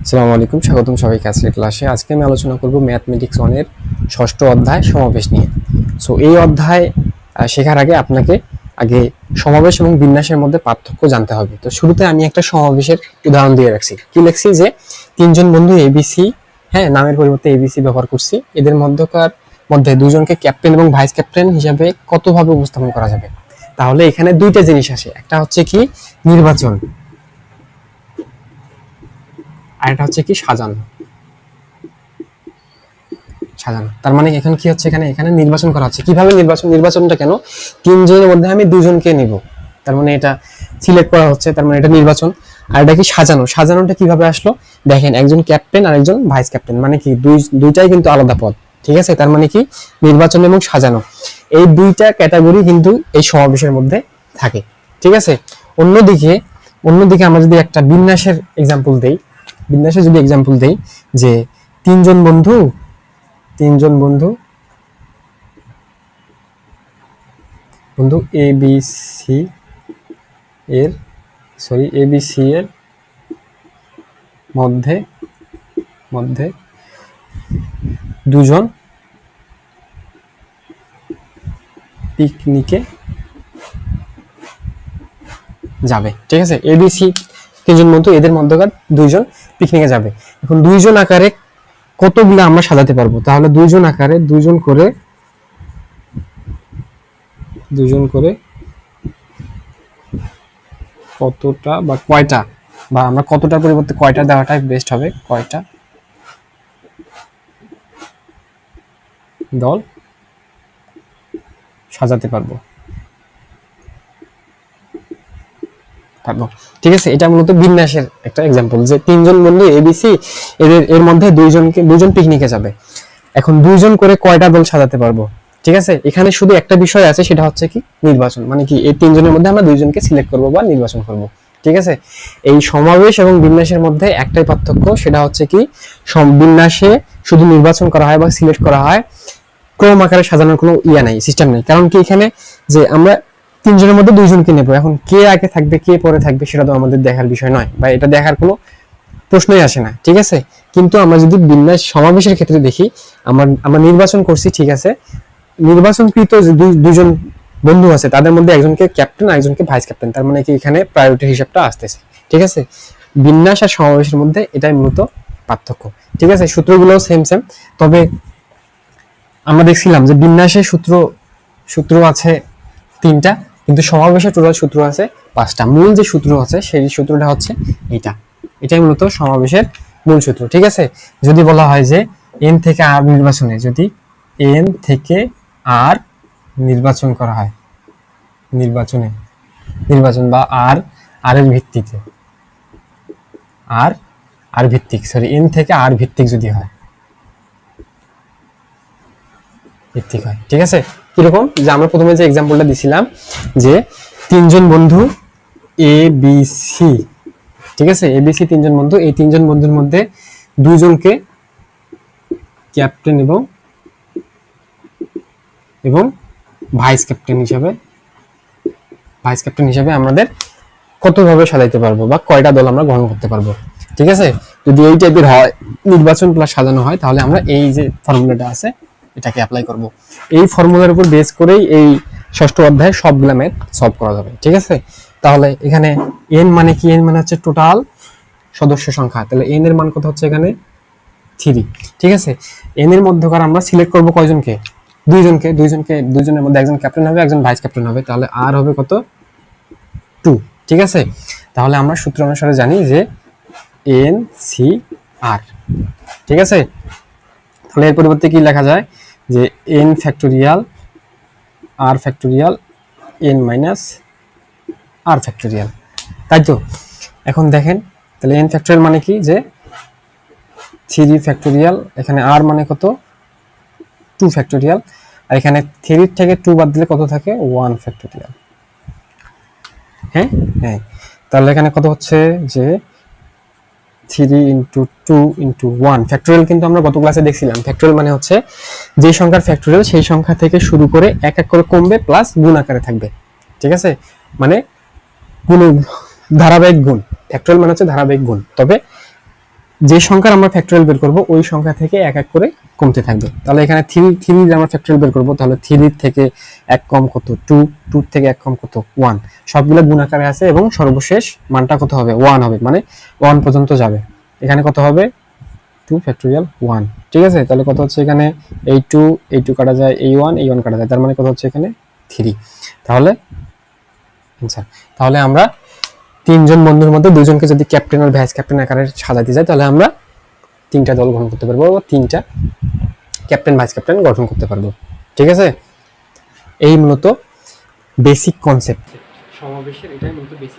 আসসালামু আলাইকুম, স্বাগতম সবাইকে আজকের ক্লাসে। আজকে আমি আলোচনা করব ম্যাথমেটিক্স 1 এর ষষ্ঠ অধ্যায় সমাবেশ নিয়ে। সো এই অধ্যায় শেখার আগে আপনাকে আগে সমাবেশ এবং বিন্যাসের মধ্যে পার্থক্য জানতে হবে। তো শুরুতে আমি একটা সমাবেশের উদাহরণ দিয়ে রাখছি। কি লিখছি যে তিনজন বন্ধু এবিসি, নামের পরিবর্তে এবিসি ব্যবহার করছি। এদের মধ্যে দুজনকে ক্যাপ্টেন এবং ভাইস ক্যাপ্টেন হিসাবে কতভাবে উপস্থাপন করা যাবে? তাহলে এখানে দুইটা জিনিস আসে, একটা হচ্ছে কি নির্বাচন, আর এটা হচ্ছে কি সাজানো। তার মানে এখানে কি হচ্ছে, এখানে নির্বাচন করা হচ্ছে। কিভাবে নির্বাচনটা কেন? তিনজনের মধ্যে আমি দুজনকে নিব, তার মানে এটা সিলেক্ট করা হচ্ছে, তার মানে এটা নির্বাচন। আর এটা কি সাজানোটা কিভাবে আসলো? দেখেন, একজন ক্যাপ্টেন আর একজন ভাইস ক্যাপ্টেন, মানে কি দুইটাই কিন্তু আলাদা পদ, ঠিক আছে? তার মানে কি নির্বাচন এবং সাজানো এই দুইটা ক্যাটাগরি কিন্তু এই সমাবেশের মধ্যে থাকে, ঠিক আছে? অন্যদিকে আমরা যদি একটা বিন্যাসের এক্সাম্পল দেই, যে তিনজন বন্ধু এবিসি এর মধ্যে দুজন পিকনিকে যাবে, ঠিক আছে? এবিসি তিনজন বন্ধু, এদের মধ্যকার দুইজন পিকনিকে যাবে। এখন দুইজন আকারে কতগুলো আমরা সাজাতে পারবো? তাহলে দুইজন আকারে দুজন করে কতটা বা কয়টা, বা আমরা কতটার পরিবর্তে কয়টা দেওয়াটাই বেস্ট হবে, কয়টা দল সাজাতে পারবো, ঠিক আছে? এটা মূলত বিন্যাসের একটা এক্সাম্পল, যে তিনজন বন্ধু এবিসি, এর মধ্যে দুজন পিকনিকে যাবে। এখন দুইজন করে কয়টা দল সাজাতে পারবো, ঠিক আছে? এখানে শুধু একটা বিষয় আছে, সেটা হচ্ছে কি নির্বাচন। মানে কি এই তিনজনের মধ্যে আমরা দুইজনকে সিলেক্ট করব বা নির্বাচন করব, ঠিক আছে? এই সমাবেশ এবং বিন্যাসের মধ্যে একটাই পার্থক্য, সেটা হচ্ছে কি বিন্যাসে শুধু নির্বাচন করা হয় বা সিলেক্ট করা হয়, ক্রম আকারে সাজানোর কোনো নাই, সিস্টেম নেই। কারণ কি এখানে যে আমরা তিনজনের মধ্যে দুইজনকে নেব, এখন কে আগে থাকবে কে পরে থাকবে সেটা তো আমাদের দেখার বিষয় নয়, বা এটা দেখার কোনো প্রশ্নই আসে না, ঠিক আছে? কিন্তু আমরা যদি বিন্যাস সমাবেশের ক্ষেত্রে দেখি, আমরা নির্বাচন করছি, ঠিক আছে? নির্বাচনকৃত যে দুজন বন্ধু আছে, তাদের মধ্যে একজনকে ক্যাপ্টেন আর একজনকে ভাইস ক্যাপ্টেন, তার মানে কি এখানে প্রায়োরিটি হিসাবটা আসতেছে, ঠিক আছে? বিন্যাস আর সমাবেশের মধ্যে এটাই মূলত পার্থক্য, ঠিক আছে? সূত্রগুলো সেম, তবে আমরা দেখছিলাম যে বিন্যাসের সূত্র আছে 3টা, কিন্তু সমাবেশের টোটাল সূত্র আছে 5টা। মূল যে সূত্র আছে সেই সূত্রটা হচ্ছে এটাই মূলত সমাবেশের মূল সূত্র, ঠিক আছে? যদি বলা হয় যে এন থেকে আর নির্বাচনে, যদি এন থেকে আর নির্বাচন করা হয়, নির্বাচন বা আর এর ভিত্তিতে, এন থেকে আর ভিত্তিক যদি হয়, ঠিক আছে? কিরকম, যে আমরা প্রথমে যে এক্সাম্পলটা দিছিলাম, যে তিনজন বন্ধু এ বি সি, ঠিক আছে? এবিসি তিনজন বন্ধু, এই তিনজন বন্ধুর মধ্যে দুইজনকে ক্যাপ্টেন এবং ভাইস ক্যাপ্টেন হিসাবে আমাদের কতভাবে সাজাইতে পারবো, বা কয়টা দল আমরা গ্রহণ করতে পারবো, ঠিক আছে? যদি এই টাইপের হয়, নির্বাচন প্লাস সাজানো হয়, তাহলে আমরা এই যে ফর্মুলাটা আছে এটাকে অ্যাপ্লাই করব। এই ফর্মুলার উপর বেস করেই এই ষষ্ঠ অধ্যায়ে সবগুলা ম্যাথ সলভ করা যাবে, ঠিক আছে? তাহলে এখানে এন মানে কি? এন মানে হচ্ছে টোটাল সদস্য সংখ্যা। তাহলে এন এর মান কত হচ্ছে এখানে? 3, ঠিক আছে? এন এর মধ্যকার আমরা সিলেক্ট করব কয়জনকে? দুইজনের মধ্যে একজন ক্যাপ্টেন হবে, একজন ভাইস ক্যাপ্টেন হবে। তাহলে আর হবে কত? 2, ঠিক আছে? তাহলে আমরা সূত্র অনুসারে জানি যে এন সি আর, ঠিক আছে? তাহলে এর পরিবর্তে কি লেখা যায়? যে N factorial r factorial N minus r factorial, তাই তো? এখন দেখেন, তাহলে এন ফ্যাক্টোরিয়াল মানে কি? যে 3 ফ্যাক্টোরিয়াল, এখানে আর মানে কত? 2 ফ্যাক্টোরিয়াল, আর এখানে 3 থেকে 2 বাদ দিলে কত থাকে? 1 ফ্যাক্টোরিয়াল। হ্যাঁ, তাহলে এখানে কত হচ্ছে? যে 3 ইন্টু 2 ইন্টু 1 ফ্যাক্টোরিয়াল। কিন্তু আমরা গত ক্লাসে দেখছিলাম ফ্যাক্টোরিয়াল মানে হচ্ছে যে সংখ্যার ফ্যাক্টোরিয়াল সেই সংখ্যা থেকে শুরু করে এক এক করে কমবে, প্লাস গুণ আকারে থাকবে, ঠিক আছে? মানে ধারাবাহিক গুণ। ফ্যাক্টোরিয়াল মানে হচ্ছে ধারাবাহিক গুণ। তবে যে সংখ্যার আমরা ফ্যাক্টরিয়াল বের করব ওই সংখ্যা থেকে এক এক করে কমতে থাকবে। তাহলে এখানে থ্রি আমরা ফ্যাক্টরিয়াল বের করব, তাহলে থ্রি থেকে এক কম কত টু, টু থেকে এক কম কত ওয়ান, সবগুলো গুণ আকারে আছে এবং সর্বশেষ মানটা কত হবে ওয়ান হবে, মানে ওয়ান পর্যন্ত যাবে। এখানে কত হবে টু ফ্যাক্টরিয়াল ওয়ান, ঠিক আছে। তাহলে কত হচ্ছে এখানে এই টু কাটা যায়, এই ওয়ান কাটা যায়, তার মানে কত হচ্ছে এখানে থ্রি। তাহলে আচ্ছা, তাহলে আমরা তিনজন বন্ধুর মধ্যে দুজনকে যদি ক্যাপ্টেন আর ভাইস ক্যাপ্টেন আকারে সাজাতে যাই তাহলে আমরা তিনটা দল গঠন করতে পারবো, তিনটা ক্যাপ্টেন ভাইস ক্যাপ্টেন গঠন করতে পারবো, ঠিক আছে। এই মূলত বেসিক কনসেপ্ট সমাবেশের, এটাই মূলত বেসিক